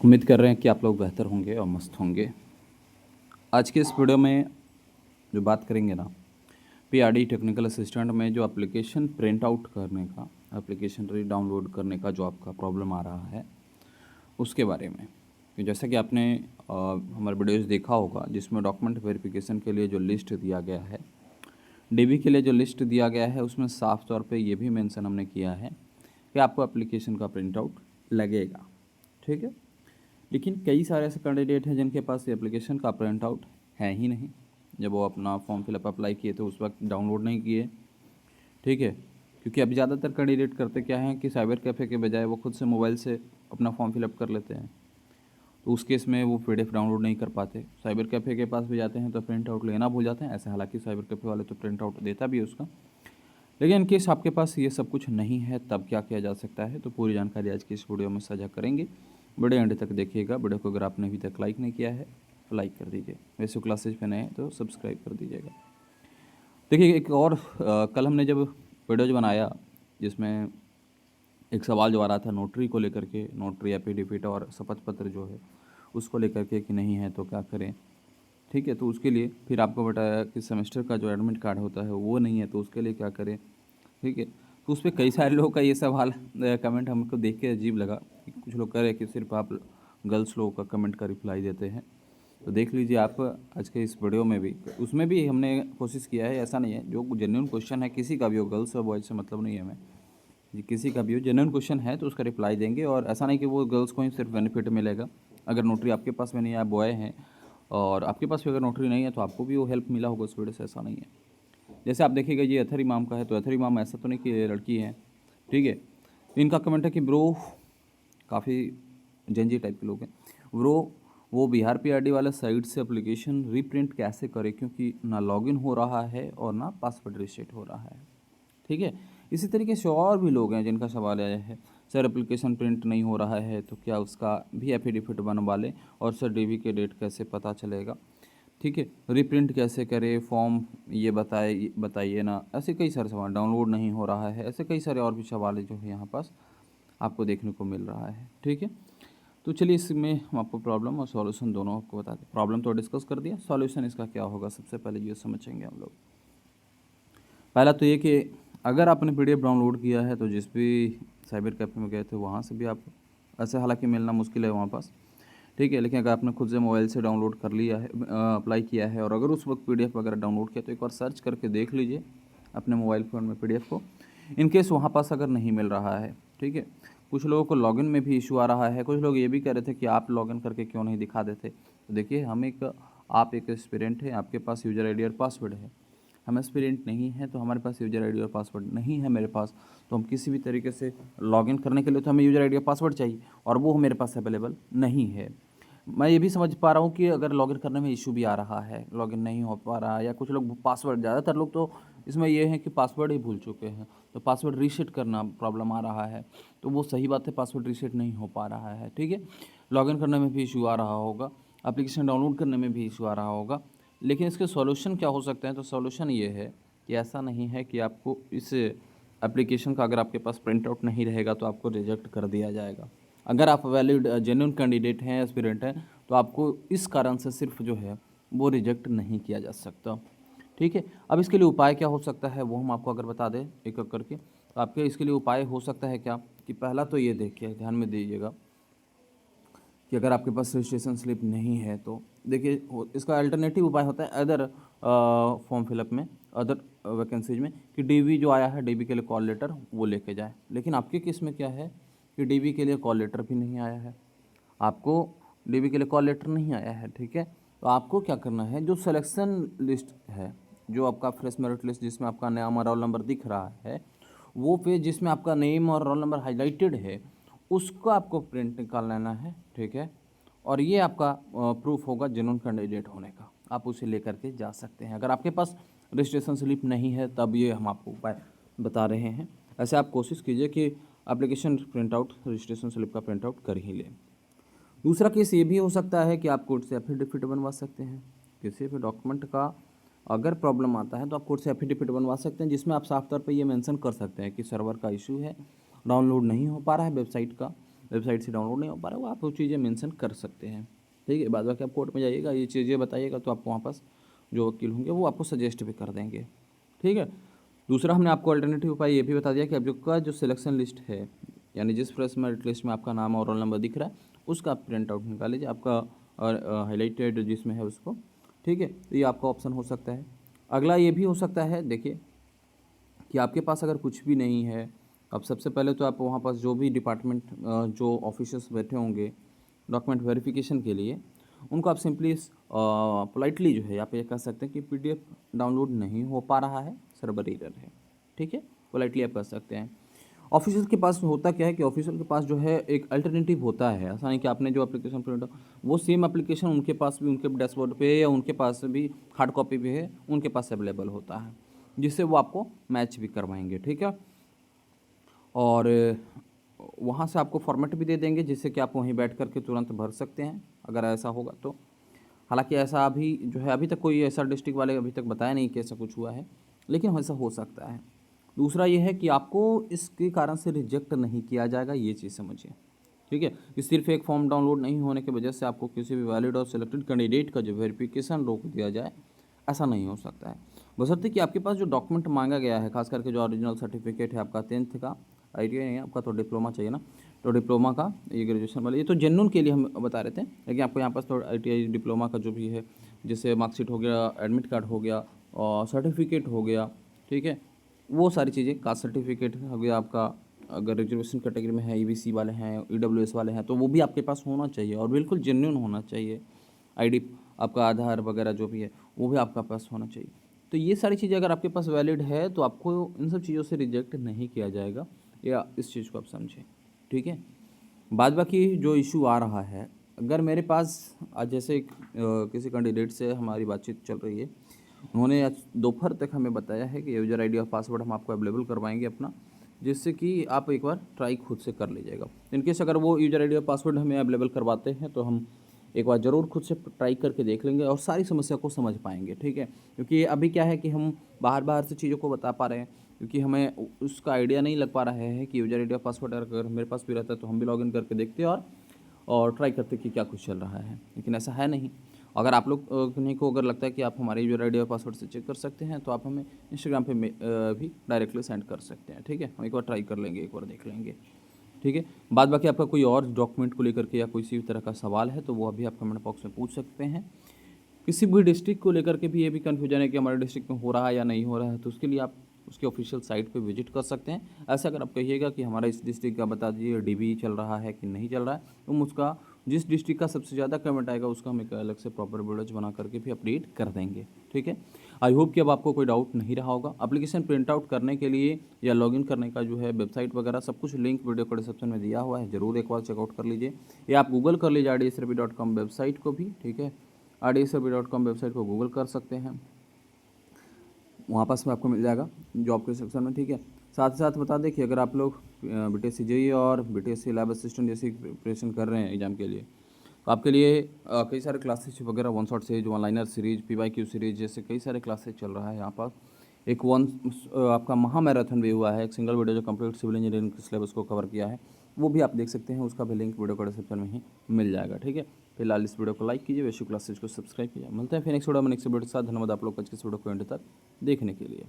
उम्मीद कर रहे हैं कि आप लोग बेहतर होंगे और मस्त होंगे। आज के इस वीडियो में जो बात करेंगे ना, पीआरडी टेक्निकल असिस्टेंट में जो एप्लीकेशन प्रिंट आउट करने का, एप्लीकेशन री डाउनलोड करने का जो आपका प्रॉब्लम आ रहा है उसके बारे में। कि जैसा कि आपने हमारे वीडियोज़ देखा होगा जिसमें डॉक्यूमेंट वेरिफिकेशन के लिए जो लिस्ट दिया गया है, डीबी के लिए जो लिस्ट दिया गया है, उसमें साफ तौर पे ये भी मेंशन हमने किया है कि आपको एप्लीकेशन का प्रिंट आउट लगेगा। ठीक है, लेकिन कई सारे ऐसे कैंडिडेट हैं जिनके पास एप्लीकेशन का प्रिंट आउट है ही नहीं। जब वो अपना फॉर्म फिलअप अप्लाई किए तो उस वक्त डाउनलोड नहीं किए। ठीक है, क्योंकि अभी ज़्यादातर कैंडिडेट करते क्या हैं कि साइबर कैफ़े के बजाय वो खुद से मोबाइल से अपना फॉर्म फिलअप कर लेते हैं, तो उस केस में वो पीडीएफ डाउनलोड नहीं कर पाते। साइबर कैफ़े के पास भी जाते हैं तो प्रिंट आउट लेना भूल जाते हैं। ऐसे हालांकि साइबर कैफ़े वाले तो प्रिंट आउट देता भी है उसका, लेकिन इन केस आपके पास ये सब कुछ नहीं है तब क्या किया जा सकता है, तो पूरी जानकारी आज की इस वीडियो में साझा करेंगे। वीडियो एंड तक देखिएगा। वीडियो को अगर आपने अभी तक लाइक नहीं किया है तो लाइक कर दीजिए, वैसे क्लासेज पे नए हैं तो सब्सक्राइब कर दीजिएगा। देखिए, एक और कल हमने जब वीडियोज बनाया जिसमें एक सवाल जो आ रहा था नोटरी को लेकर के, नोटरी एफिडेविट और शपथ पत्र जो है उसको लेकर के कि नहीं है तो क्या करें। ठीक है, तो उसके लिए फिर आपको बताया कि सेमेस्टर का जो एडमिट कार्ड होता है वो नहीं है तो उसके लिए क्या करें। ठीक है, तो उस पर कई सारे लोगों का ये सवाल कमेंट हमको देख के अजीब लगा कि कुछ लोग कह रहे हैं कि सिर्फ आप गर्ल्स लोगों का कमेंट का रिप्लाई देते हैं। तो देख लीजिए आप आज के इस वीडियो में भी, उसमें भी हमने कोशिश किया है। ऐसा नहीं है, जो जेन्युइन क्वेश्चन है किसी का भी हो, गर्ल्स और बॉयज़ से मतलब नहीं है हमें, जी किसी का भी हो, जेन्युइन क्वेश्चन है तो उसका रिप्लाई देंगे। और ऐसा नहीं कि वो गर्ल्स को ही सिर्फ बेनिफिट मिलेगा। अगर नोटरी आपके पास में नहीं है, आप बॉय हैं और आपके पास भी अगर नोटरी नहीं है तो आपको भी वो हेल्प मिला होगा उस वीडियो से, ऐसा नहीं है। जैसे आप देखिएगा ये अथर इमाम का है, तो अथर इमाम ऐसा तो नहीं कि ये लड़की है। ठीक है, तो इनका कमेंट है कि ब्रो, काफ़ी जेंजी टाइप के लोग हैं, ब्रो वो बिहार पीआरडी वाला साइट से एप्लीकेशन रीप्रिंट कैसे करें क्योंकि ना लॉगिन हो रहा है और ना पासवर्ड रीसेट हो रहा है। ठीक है, इसी तरीके से और भी लोग हैं जिनका सवाल आया है, सर एप्लीकेशन प्रिंट नहीं हो रहा है तो क्या उसका भी एफिडेविट बनवा लें, और सर डीबी के डेट कैसे पता चलेगा। ठीक है, रीप्रिंट कैसे करें, फॉर्म ये बताइए ना। ऐसे कई सारे सवाल, डाउनलोड नहीं हो रहा है, ऐसे कई सारे और भी सवाल जो है यहाँ पास आपको देखने को मिल रहा है। ठीक है, तो चलिए इसमें हम आपको प्रॉब्लम और सॉल्यूशन दोनों आपको बता दें। प्रॉब्लम तो डिस्कस कर दिया, सॉल्यूशन इसका क्या होगा सबसे पहले ये समझेंगे हम लोग। पहला तो ये कि अगर आपने पीडीएफ डाउनलोड किया है तो जिस भी साइबर कैफ़े में गए थे वहाँ से भी आप, ऐसे हालांकि मिलना मुश्किल है वहाँ पास। ठीक है, लेकिन अगर आपने खुद से मोबाइल से डाउनलोड कर लिया है, अप्लाई किया है, और अगर उस वक्त पीडीएफ वगैरह डाउनलोड किया तो एक बार सर्च करके देख लीजिए अपने मोबाइल फ़ोन में पीडीएफ को, इनकेस वहाँ पास अगर नहीं मिल रहा है। ठीक है, कुछ लोगों को लॉगिन में भी इशू आ रहा है। कुछ लोग ये भी कह रहे थे कि आप लॉगिन करके क्यों नहीं दिखा देते। तो देखिए, आप एक एस्पिरेंट हैं, आपके पास यूज़र आईडी और पासवर्ड है। हम एस्पिरेंट नहीं है तो हमारे पास यूज़र आईडी और पासवर्ड नहीं है मेरे पास, तो हम किसी भी तरीके से लॉगिन करने के लिए तो हमें यूज़र आईडी और पासवर्ड चाहिए, और वो मेरे पास अवेलेबल नहीं है। मैं ये भी समझ पा रहा हूँ कि अगर लॉगिन करने में इशू भी आ रहा है, लॉगिन नहीं हो पा रहा है, या कुछ लोग पासवर्ड, ज़्यादातर लोग तो इसमें ये है कि पासवर्ड ही भूल चुके हैं, तो पासवर्ड रीसेट करना प्रॉब्लम आ रहा है। तो वो सही बात है, पासवर्ड रीसेट नहीं हो पा रहा है। ठीक है, लॉगिन करने में भी इशू आ रहा होगा, एप्लीकेशन डाउनलोड करने में भी इशू आ रहा होगा, लेकिन इसके सॉल्यूशन क्या हो सकते हैं। तो सॉल्यूशन ये है कि ऐसा नहीं है कि आपको इस एप्लीकेशन का अगर आपके पास प्रिंट आउट नहीं रहेगा तो आपको रिजेक्ट कर दिया जाएगा। अगर आप वैलिड जेन्युइन कैंडिडेट हैं, एस्पिरेंट हैं, तो आपको इस कारण से सिर्फ जो है वो रिजेक्ट नहीं किया जा सकता। ठीक है, अब इसके लिए उपाय क्या हो सकता है वो हम आपको अगर बता दें एक एक करके, तो आपके इसके लिए उपाय हो सकता है क्या कि पहला तो ये देखिए, ध्यान में दीजिएगा कि अगर आपके पास रजिस्ट्रेशन स्लिप नहीं है तो देखिए इसका अल्टरनेटिव उपाय होता है अदर फॉर्म फिलअप में, अदर वैकेंसीज में, कि डीबी जो आया है, डीबी के लिए कॉल लेटर वो लेके जाए। लेकिन आपके केस में क्या है कि डीबी के लिए कॉल लेटर भी नहीं आया है, आपको डीबी के लिए कॉल लेटर नहीं आया है। ठीक है, तो आपको क्या करना है, जो सिलेक्शन लिस्ट है, जो आपका फ्रेश मेरिट लिस्ट जिसमें आपका नाम और रोल नंबर दिख रहा है, वो पेज जिसमें आपका नेम और रोल नंबर हाईलाइटेड है, उसको आपको प्रिंट निकाल लेना है। ठीक है, और ये आपका प्रूफ होगा जेन्युइन कैंडिडेट होने का, आप उसे लेकर के जा सकते हैं। अगर आपके पास रजिस्ट्रेशन स्लिप नहीं है तब ये हम आपको उपाय बता रहे हैं। ऐसे आप कोशिश कीजिए कि application print out, registration slip का प्रिंट आउट कर ही लें। दूसरा केस ये भी हो सकता है कि आप कोर्ट से एफिडेविट बनवा सकते हैं। किसी भी डॉक्यूमेंट का अगर प्रॉब्लम आता है तो आप कोर्ट से एफिडेविट बनवा सकते हैं, जिसमें आप साफ तौर पे ये मेंशन कर सकते हैं कि सर्वर का इशू है, डाउनलोड नहीं हो पा रहा है वेबसाइट का, वेबसाइट से डाउनलोड नहीं हो पा रहा है, वो आप वो चीज़ें मेंशन कर सकते हैं। ठीक है, बाद बाकी आप कोर्ट में जाइएगा, ये चीज़ें बताइएगा तो आपको वहाँ पास जो वकील होंगे वो आपको सजेस्ट भी कर देंगे। ठीक है, दूसरा हमने आपको अल्टरनेटिव उपाय ये भी बता दिया कि आपका जो सिलेक्शन लिस्ट है, यानी जिस फर्स्ट मेरिट लिस्ट में आपका नाम और रोल नंबर दिख रहा है उसका आप प्रिंट आउट निकाल लीजिए, आपका हाईलाइटेड जिसमें है उसको। ठीक है, तो ये आपका ऑप्शन हो सकता है। अगला ये भी हो सकता है, देखिए कि आपके पास अगर कुछ भी नहीं है, अब सबसे पहले तो आप वहाँ पास जो भी डिपार्टमेंट जो ऑफिसर्स बैठे होंगे डॉक्यूमेंट वेरिफिकेशन के लिए, उनको आप सिंपली पोलाइटली जो है आप ये कह सकते हैं कि पीडीएफ डाउनलोड नहीं हो पा रहा है, सर्वर एरर है। ठीक है, पोलाइटली आप कह सकते हैं। ऑफिसर के पास होता क्या है कि ऑफिसर के पास जो है एक अल्टरनेटिव होता है, ऐसा नहीं कि आपने जो एप्लीकेशन प्रिंट वो सेम एप्लीकेशन उनके पास भी उनके डैशबोर्ड पे या उनके पास भी हार्ड कॉपी भी है, उनके पास अवेलेबल होता है, जिससे वो आपको मैच भी करवाएंगे। ठीक है, और वहाँ से आपको फॉर्मेट भी दे देंगे जिससे कि आप वहीं बैठ कर के तुरंत भर सकते हैं अगर ऐसा होगा तो। हालांकि ऐसा अभी जो है अभी तक कोई ऐसा डिस्ट्रिक्ट वाले अभी तक बताया नहीं कि ऐसा कुछ हुआ है, लेकिन ऐसा हो सकता है। दूसरा ये है कि आपको इसके कारण से रिजेक्ट नहीं किया जाएगा, ये चीज़ समझिए। ठीक है, कि सिर्फ एक फॉर्म डाउनलोड नहीं होने की वजह से आपको किसी भी वैलिड और सिलेक्टेड कैंडिडेट का जो वेरिफिकेशन रोक दिया जाए, ऐसा नहीं हो सकता है। बशर्ते कि आपके पास जो डॉक्यूमेंट मांगा गया है, खास करके जो ओरिजिनल सर्टिफिकेट है आपका 10th का, आईटीआई नहीं है आपका तो डिप्लोमा चाहिए ना, तो डिप्लोमा का ये ग्रेजुएशन वाले, ये तो जेन्युइन के लिए हम बता रहे थे, लेकिन आपको यहाँ पास तो आईटीआई डिप्लोमा का जो भी है, जैसे मार्कशीट हो गया, एडमिट कार्ड हो गया और सर्टिफिकेट हो गया। ठीक है, वो सारी चीज़ें, कास्ट सर्टिफिकेट हो गया आपका, अगर रिजर्वेशन कैटेगरी में है, ईबीसी वाले हैं, ईडब्ल्यूएस वाले हैं, तो वो भी आपके पास होना चाहिए और बिल्कुल जेन्युइन होना चाहिए। आईडी आपका आधार वगैरह जो भी है वो भी आपका पास होना चाहिए। तो ये सारी चीज़ें अगर आपके पास वैलिड है तो आपको इन सब चीज़ों से रिजेक्ट नहीं किया जाएगा, या इस चीज़ को आप समझें। ठीक है, बाद बाकी जो इशू आ रहा है, अगर मेरे पास आज जैसे किसी कैंडिडेट से हमारी बातचीत चल रही है, उन्होंने आज दोपहर तक हमें बताया है कि यूज़र आईडी और पासवर्ड हम आपको अवेलेबल करवाएंगे अपना, जिससे कि आप एक बार ट्राई खुद से कर लीजिएगा। इनकेस अगर वो यूज़र आईडी और पासवर्ड हमें अवेलेबल करवाते हैं तो हम एक बार ज़रूर खुद से ट्राई करके देख लेंगे और सारी समस्या को समझ पाएंगे। ठीक है, क्योंकि अभी क्या है कि हम बाहर बाहर से चीज़ों को बता पा रहे हैं, क्योंकि हमें उसका आइडिया नहीं लग पा रहा है कि यूज़र आईडी और पासवर्ड अगर मेरे पास भी रहता है तो हम भी लॉगिन करके देखते और ट्राई करते कि क्या कुछ चल रहा है, लेकिन ऐसा है नहीं। अगर आप लोग किन्हीं को अगर लगता है कि आप हमारे यूज़र आईडी और पासवर्ड से चेक कर सकते हैं तो आप हमें इंस्टाग्राम पे भी डायरेक्टली सेंड कर सकते हैं। ठीक है, हम एक बार ट्राई कर लेंगे, एक बार देख लेंगे। ठीक है, बाद बाकी आपका कोई और डॉक्यूमेंट को लेकर के या किसी भी तरह का सवाल है तो वो अभी आप कमेंट बॉक्स में पूछ सकते हैं। किसी भी डिस्ट्रिक्ट को लेकर के भी ये भी कन्फ्यूजन है कि हमारे डिस्ट्रिक्ट में हो रहा है या नहीं हो रहा है, तो उसके लिए आप उसके ऑफिशियल साइट पे विजिट कर सकते हैं। ऐसा अगर आप कहिएगा कि हमारा इस डिस्ट्रिक्ट का बता दीजिए डीबी चल रहा है कि नहीं चल रहा है, तो हम उसका जिस डिस्ट्रिक्ट का सबसे ज़्यादा कमेंट आएगा उसका हम एक अलग से प्रॉपर वीडियोज बना करके भी अपडेट कर देंगे। ठीक है, आई होप कि अब आपको कोई डाउट नहीं रहा होगा। एप्लीकेशन प्रिंट आउट करने के लिए या लॉगिन करने का जो है वेबसाइट वगैरह सब कुछ लिंक वीडियो को डिस्क्रिप्शन में दिया हुआ है, ज़रूर एक बार चेकआउट कर लीजिए, या आप गूगल कर लीजिए RDSRB.com वेबसाइट को भी। ठीक है, RDSRB.com वेबसाइट को गूगल कर सकते हैं, वहाँ पास में आपको मिल जाएगा जॉब के सेक्शन में। ठीक है, साथ ही साथ बता दें कि अगर आप लोग BTSC जेईई और BTSC लैब असिस्टेंट जैसी प्रिपरेशन कर रहे हैं एग्जाम के लिए, तो आपके लिए कई सारे क्लासेस वगैरह one shot series, one liner series, PYQ series जैसे कई सारे क्लासेस चल रहा है यहाँ पर। एक आपका महा मैराथन भी हुआ है, एक सिंगल वीडियो जो कंप्लीट सिविल इंजीनियरिंग के सिलेबस को कवर किया है, वो भी आप देख सकते हैं, उसका भी लिंक वीडियो को डिस्क्रिप्शन में ही मिल जाएगा। ठीक है, फिलहाल इस वीडियो को लाइक कीजिए, बेसिक क्लासेज को सब्सक्राइब कीजिए। मिलते हैं फिर नेक्स्ट वीडियो में नेक्स्ट वीडियो के साथ। धन्यवाद आप लोग आज के इस वीडियो को एंड तक देखने के लिए।